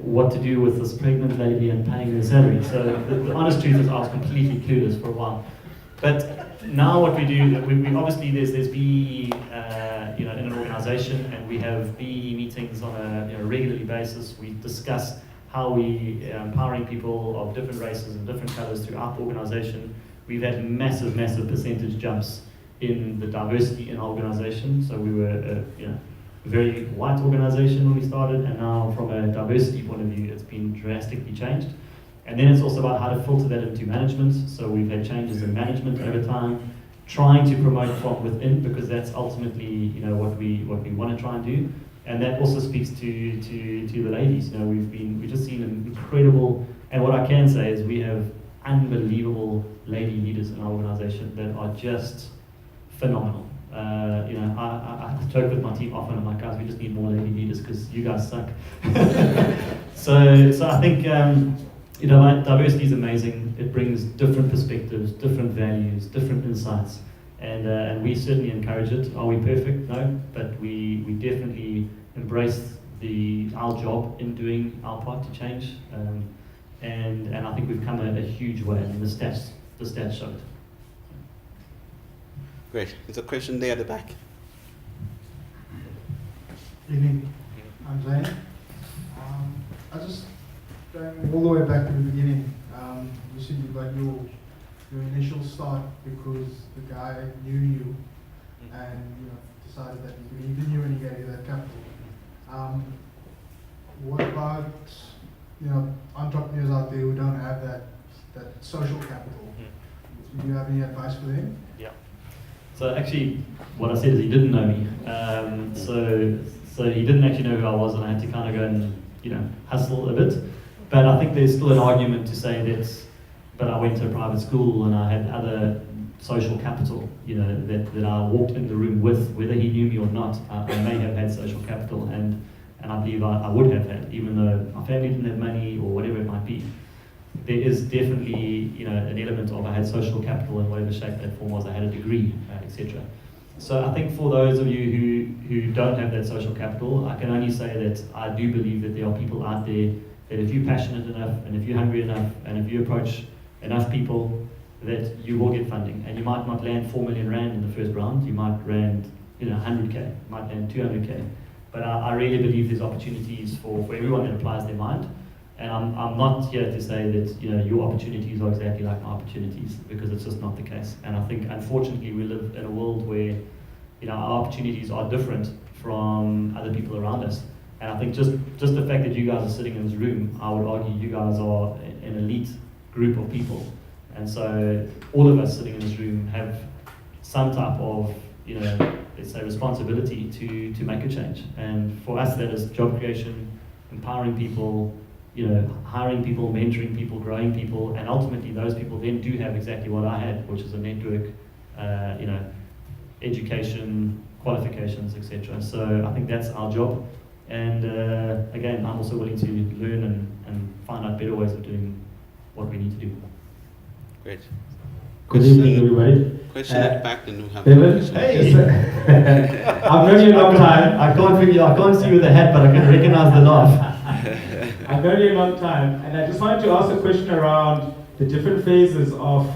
what to do with this pregnant lady and paying her salary. So the honest truth is I was completely clueless for a while. But now what we do, we obviously there's BE in an organisation, and we have BE meetings on a regularly basis. We discuss how we are empowering people of different races and different colours throughout the organisation. We've had massive percentage jumps in the diversity in our organisation. So we were a very white organisation when we started, and now from a diversity point of view, it's been drastically changed. And then it's also about how to filter that into management. So we've had changes in management over time, trying to promote from within, because that's ultimately what we want to try and do. And that also speaks to the ladies. We've just seen an incredible, and what I can say is we have unbelievable lady leaders in our organisation that are just phenomenal. I joke with my team often. I'm like, guys, we just need more lady leaders because you guys suck. So I think diversity is amazing. It brings different perspectives, different values, different insights. And we certainly encourage it. Are we perfect? No, but we definitely embrace our job in doing our part to change. And I think we've come a huge way. I mean, the stats show it. Great. There's a question there at the back. Evening. I'm Zane. I just going all the way back to the beginning. You said you got your initial start because the guy knew you and decided that he believed in you and he gave you that capital. What about entrepreneurs out there who don't have that social capital? Do you have any advice for them? Yeah. So actually, what I said is he didn't know me. So he didn't actually know who I was, and I had to kind of go and hustle a bit. But I think there's still an argument to say that. But I went to a private school and I had other social capital, that I walked in the room with, whether he knew me or not. I may have had social capital, and I believe I would have had, even though my family didn't have money or whatever it might be. There is definitely, an element of I had social capital in whatever shape that form was. I had a degree, etc. So I think for those of you who don't have that social capital, I can only say that I do believe that there are people out there that if you're passionate enough, and if you're hungry enough, and if you approach enough people, that you will get funding. And you might not land 4 million rand in the first round, you might land 100k, you might land 200k. But I really believe there's opportunities for everyone that applies their mind. And I'm not here to say that your opportunities are exactly like my opportunities, because it's just not the case. And I think unfortunately we live in a world where our opportunities are different from other people around us. And I think just the fact that you guys are sitting in this room, I would argue you guys are an elite group of people. And so all of us sitting in this room have some type of, let's say, responsibility to make a change. And for us, that is job creation, empowering people, hiring people, mentoring people, growing people, and ultimately those people then do have exactly what I had, which is a network, education, qualifications, etc. So I think that's our job. And again, I'm also willing to learn and find out better ways of doing what we need to do. Great. Good evening, everybody. Question at the back, then we'll have Bevan? question. Hey! I've known you a long time. I can't see you with the hat, but I can recognize the laugh. I've known you a long time, and I just wanted to ask a question around the different phases of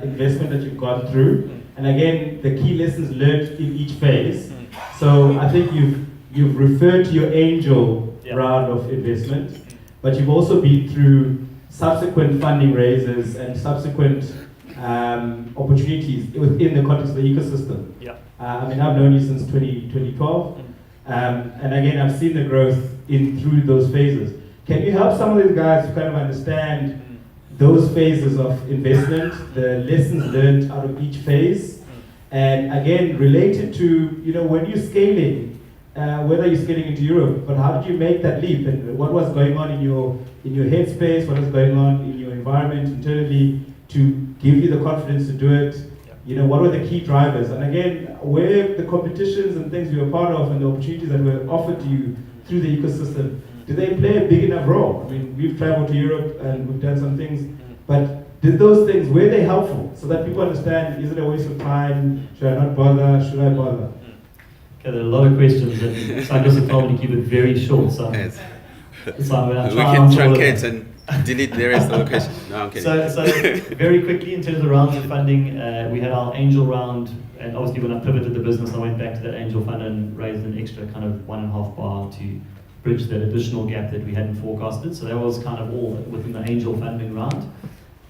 investment that you've gone through, and again, the key lessons learned in each phase. So I think you've referred to your angel round of investment, but you've also been through subsequent funding raises and subsequent opportunities within the context of the ecosystem. I've known you since 2012, and again, I've seen the growth through those phases. Can you help some of these guys to kind of understand those phases of investment, the lessons learned out of each phase, and again, related to, you know, when you're scaling, whether you're scaling into Europe, but how did you make that leap, and what was going on in your headspace, what was going on in your environment internally to give you the confidence to do it? You know, what were the key drivers? And again, where the competitions and things you were part of and the opportunities that were offered to you through the ecosystem, do they play a big enough role? I mean, we've traveled to Europe and we've done some things, but did those things, were they helpful so that people understand, is it a waste of time? Should I not bother? Should I bother? Okay, there are a lot of questions, and Cycles have told me to keep it very short, so, Yes. so I'm going to We try can and answer all of truncate them. and delete the rest of the question. No, I'm kidding. So very quickly, in terms of rounds of funding, we had our angel round, and obviously when I pivoted the business, I went back to that angel fund and raised an extra kind of 1.5 bar to bridge that additional gap that we hadn't forecasted. So that was kind of all within the angel funding round.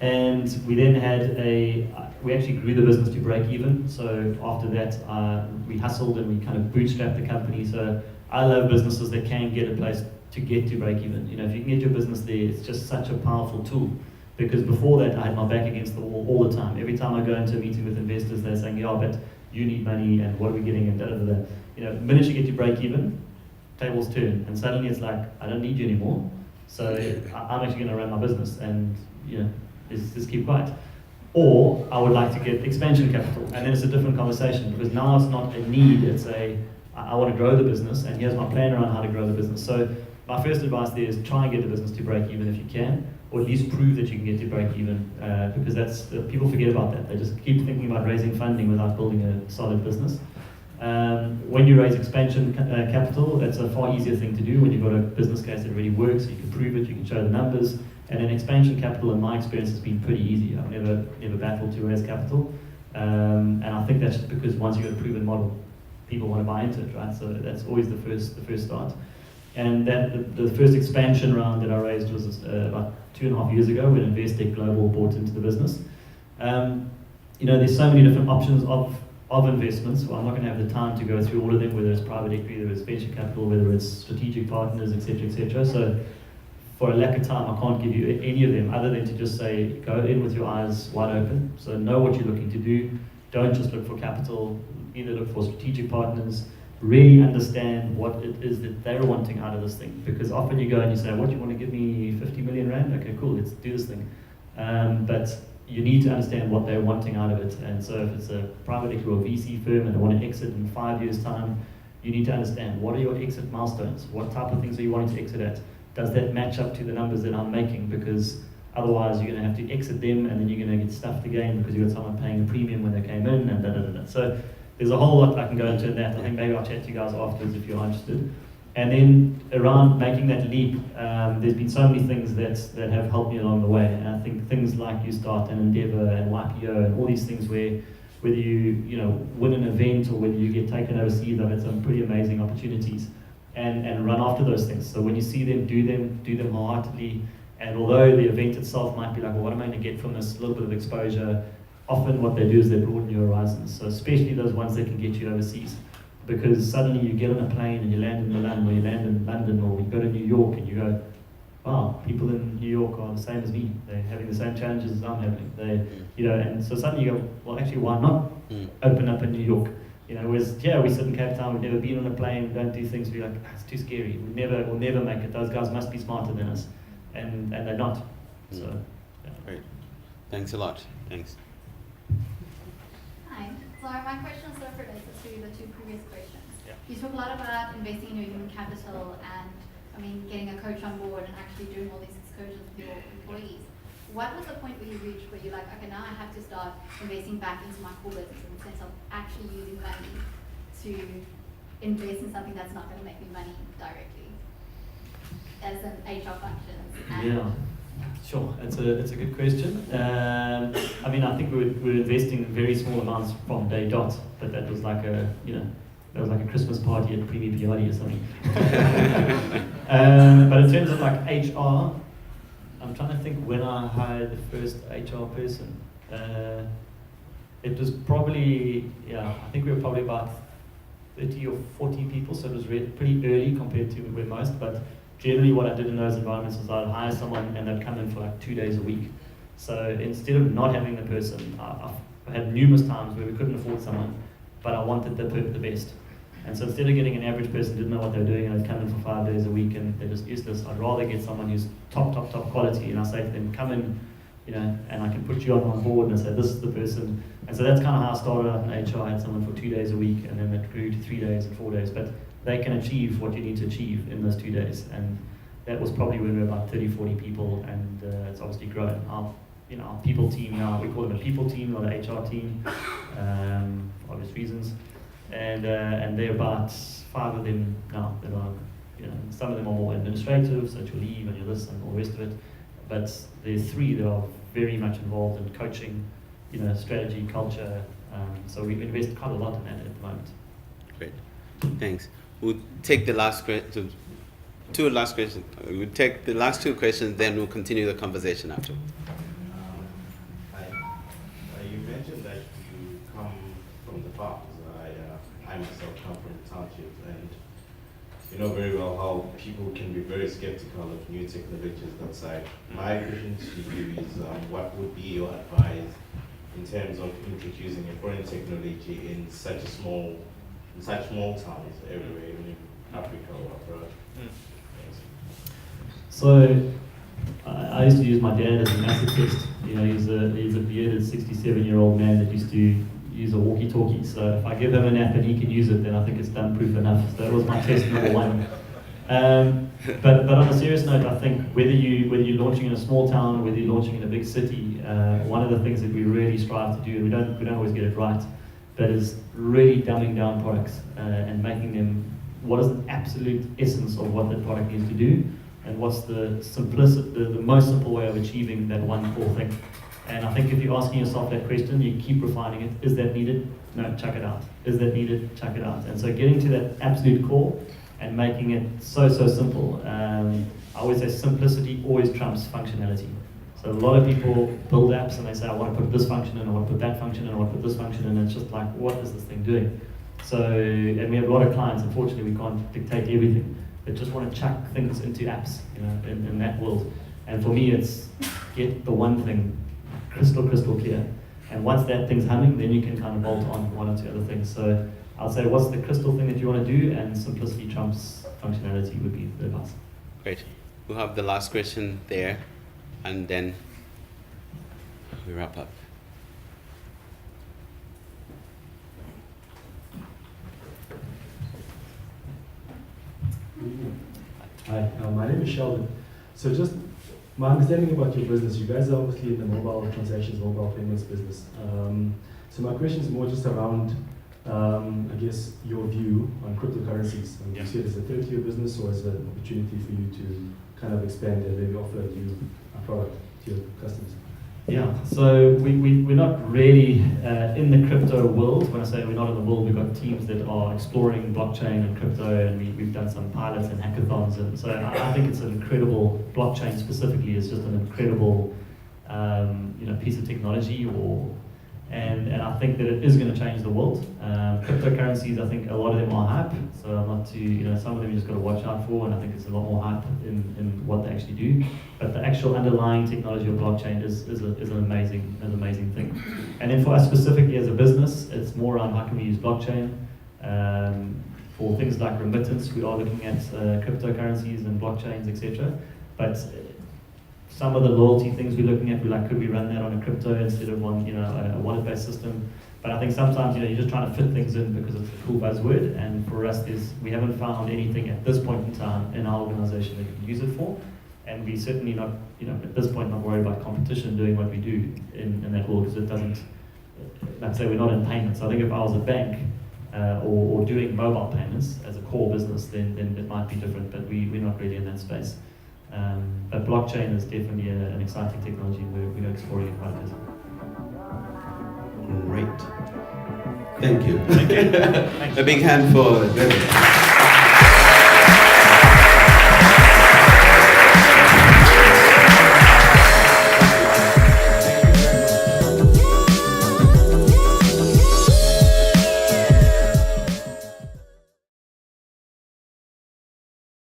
And we then had we actually grew the business to break even. So after that, we hustled and we kind of bootstrapped the company. So I love businesses that can get a place to get to break even. You know, if you can get your business there, it's just such a powerful tool. Because before that, I had my back against the wall all the time. Every time I go into a meeting with investors, they're saying, yeah, but you need money and what are we getting and da da da. You know, the minute you get to break even, tables turn, and suddenly it's like, I don't need you anymore. So I'm actually going to run my business and, you know, just keep quiet. Or I would like to get expansion capital, and then it's a different conversation, because now it's not a need, it's I want to grow the business, and here's my plan around how to grow the business. So my first advice there is try and get the business to break even if you can, or at least prove that you can get to break even, because that's people forget about that. They just keep thinking about raising funding without building a solid business. When you raise expansion capital, that's a far easier thing to do when you've got a business case that really works, you can prove it, you can show the numbers. And then expansion capital, in my experience, has been pretty easy. I've never battled to raise capital. And I think that's just because once you've got a proven model, people want to buy into it, right? So that's always the first start. And that the first expansion round that I raised was about 2.5 years ago when Investec Global bought into the business. You know, there's so many different options of investments. Well, I'm not going to have the time to go through all of them, whether it's private equity, whether it's venture capital, whether it's strategic partners, etc., etc. So for a lack of time, I can't give you any of them other than to just say, go in with your eyes wide open. So know what you're looking to do. Don't just look for capital, either look for strategic partners, really understand what it is that they're wanting out of this thing. Because often you go and you say, what, you want to give me 50 million rand? Okay, cool, let's do this thing. But you need to understand what they're wanting out of it. And so if it's a private equity or VC firm and they want to exit in 5 years' time, you need to understand what are your exit milestones? What type of things are you wanting to exit at? Does that match up to the numbers that I'm making? Because otherwise you're going to have to exit them and then you're going to get stuffed again because you've got someone paying a premium when they came in and da-da-da-da. So there's a whole lot I can go into in that. I think maybe I'll chat to you guys afterwards if you're interested. And then around making that leap, there's been so many things that have helped me along the way. And I think things like You Start and Endeavour and YPO and all these things where whether you know win an event or whether you get taken overseas, I've had some pretty amazing opportunities. And run after those things. So when you see them, do them wholeheartedly. And although the event itself might be like, well, what am I going to get from this little bit of exposure? Often what they do is they broaden your horizons. So especially those ones that can get you overseas. Because suddenly you get on a plane and you land in Milan or you land in London or you go to New York and you go, wow, people in New York are the same as me. They're having the same challenges as I'm having. You know, and so suddenly you go, well, actually, why not open up in New York? You know, whereas we sit in Cape Town, we've never been on a plane, we don't do things, we're like, it's too scary, we'll never make it, those guys must be smarter than us, and they're not. So, yeah. Great. Thanks a lot. Thanks. Hi. So my question sort of relates to the two previous questions. Yeah. You talk a lot about investing in your human capital and, I mean, getting a coach on board and actually doing all these excursions with your employees. What was the point where you reached where you're like, okay, now I have to start investing back into my core business in the sense of actually using money to invest in something that's not going to make me money directly as an HR function? Yeah, sure. It's a good question. I mean, I think we were investing very small amounts from day dot, but that was like a Christmas party at Premium Piatti or something. But in terms of like HR, I'm trying to think when I hired the first HR person. It was probably, I think we were probably about 30 or 40 people, so it was pretty early compared to where most, but generally what I did in those environments was I'd hire someone and they'd come in for like 2 days a week. So instead of not having the person, I've had numerous times where we couldn't afford someone, but I wanted the best. And so instead of getting an average person who didn't know what they were doing and they'd come in for 5 days a week and they're just useless, I'd rather get someone who's top quality, and I say to them, come in, you know, and I can put you on board and I say, this is the person. And so that's kind of how I started out in HR. I had someone for 2 days a week, and then it grew to 3 days and 4 days. But they can achieve what you need to achieve in those 2 days. And that was probably when we were about 30, 40 people, and it's obviously grown. Our people team now, we call them a people team, not an HR team, for obvious reasons. And there are about 5 of them now that are, you know, some of them are more administrative, so your leave and your this and all the rest of it. But there's 3 that are very much involved in coaching, you know, strategy, culture. So we invest quite a lot in that at the moment. Great, thanks. We'll take the last question. 2 last questions. We'll take the last 2 questions, then we'll continue the conversation after. You mentioned that you come from the farms. I myself come from the township, and you know very well how people can be very skeptical of new technologies that side. My question to you is, what would be your advice in terms of introducing a foreign technology in such small towns everywhere, even in Africa or abroad? So I used to use my dad as a massive test. You know, he's a bearded 67-year-old man that used to use a walkie-talkie. So if I give him an app and he can use it, then I think it's done proof enough. So that was my test number 1. But on a serious note, I think whether you're launching in a small town, whether you're launching in a big city, one of the things that we really strive to do, and we don't always get it right, but is really dumbing down products and making them what is the absolute essence of what the product needs to do, and what's the most simple way of achieving that one core thing. And I think if you're asking yourself that question, you keep refining it. Is that needed? No, chuck it out. Is that needed? Chuck it out. And so getting to that absolute core and making it so simple. I always say simplicity always trumps functionality. So a lot of people build apps and they say, I want to put this function in, I want to put that function in, I want to put this function in, and it's just like, what is this thing doing? So, and we have a lot of clients, unfortunately we can't dictate everything, that just want to chuck things into apps, you know, in that world. And for me it's get the one thing crystal clear. And once that thing's humming, then you can kind of bolt on 1 or 2 other things. So I'll say, what's the crystal thing that you want to do? And simplicity trumps functionality would be the advice. Great. We'll have the last question there, and then we wrap up. Hi, my name is Sheldon. So just my understanding about your business, you guys are obviously in the mobile transactions, mobile payments business. So my question is more just around, I guess, your view on cryptocurrencies. Do you see it as a third-tier business, or as an opportunity for you to kind of expand and maybe offer a product to your customers? Yeah, so we're not really in the crypto world. When I say we're not in the world, we've got teams that are exploring blockchain and crypto, and we've done some pilots and hackathons. And so I think it's an incredible, blockchain specifically is just an incredible piece of technology, and I think that it is going to change the world. Cryptocurrencies, I think a lot of them are hype, so I'm not too, some of them you just got to watch out for, and I think it's a lot more hype in what they actually do. But the actual underlying technology of blockchain is an amazing thing. And then for us specifically as a business, it's more around how can we use blockchain for things like remittance. We are looking at cryptocurrencies and blockchains, etc. But some of the loyalty things we're looking at, we're like, could we run that on a crypto instead of on, a wallet-based system? But I think sometimes, you're just trying to fit things in because it's a cool buzzword, and for us, we haven't found anything at this point in time in our organization that we can use it for, and we certainly not, at this point, not worried about competition doing what we do in that world, because it doesn't, like I say, we're not in payments. I think if I was a bank or doing mobile payments as a core business, then it might be different, but we're not really in that space. But blockchain is definitely an exciting technology, and we're exploring it quite a bit. Great. Thank you. Thank you. A big hand for Bevan.